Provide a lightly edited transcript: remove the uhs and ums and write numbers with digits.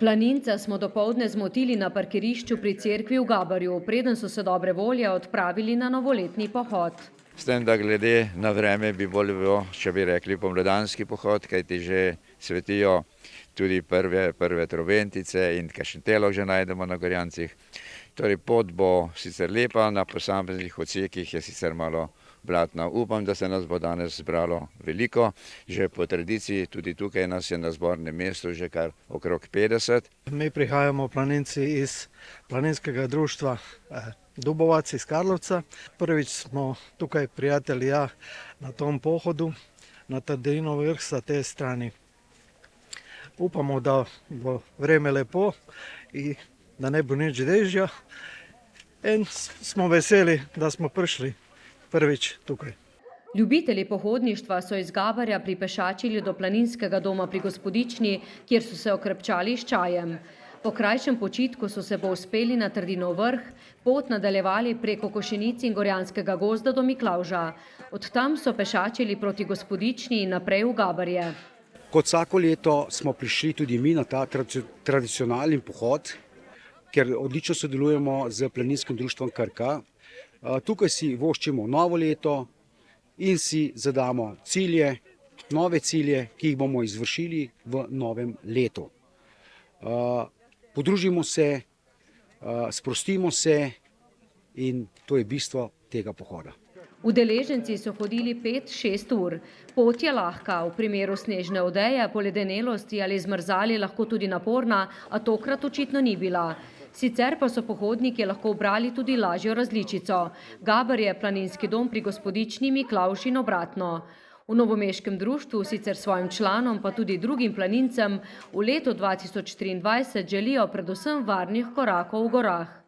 Planinca smo dopoldne zmotili na parkirišču pri cerkvi v Gabarju, preden so se dobre volje odpravili na novoletni pohod. S tem, da glede na vreme bi bolj bilo, če bi rekli, pomladanski pohod, kajti že svetijo tudi prve trobentice in kakšen telog že najdemo na Gorjancih. Torej pot bo sicer lepa, na posameznih odsekih je sicer malo blatna. Upam, da se nas bo danes zbralo veliko. Že po tradiciji tudi tukaj nas je na zbornem mestu že kar okrog 50. Mi prihajamo planinci iz planinskega društva Dubovac iz Karlovca. Prvič smo tukaj prijatelji na tom pohodu, na Trdinov vrh sa te strani. Upamo, da bo vreme lepo in da ne bo nič dežja. In smo veseli, da smo prišli prvič tukaj. Ljubitelji pohodništva so iz Gabarja pripešačili do planinskega doma pri Gospodični, kjer so se okrepčali s čajem. Po krajšem počitku so se povzpeli na Trdinov vrh, pot nadaljevali preko Košenic in Gorjanskega gozda do Miklavža. Od tam so pešačili proti Gospodični in naprej v Gabarje. Kot vsako leto smo prišli tudi mi na ta tradicionalni pohod, ker odlično sodelujemo z planinskim društvom Krka. Tukaj si voščimo novo leto in si zadamo cilje, nove cilje, ki jih bomo izvršili v novem letu. Podružimo se, sprostimo se in to je bistvo tega pohoda. Udeleženci so hodili 5-6 ur. Pot je lahka, v primeru snežne odeje, poledenelosti ali zmrzali lahko tudi naporna, a tokrat očitno ni bila. Sicer pa so pohodniki lahko ubrali tudi lažjo različico. Gabar je planinski dom pri Gospodični, Miklavž in obratno. V novomeškem društvu sicer svojim članom pa tudi drugim planincem v letu 2023 želijo predvsem varnih korakov v gorah.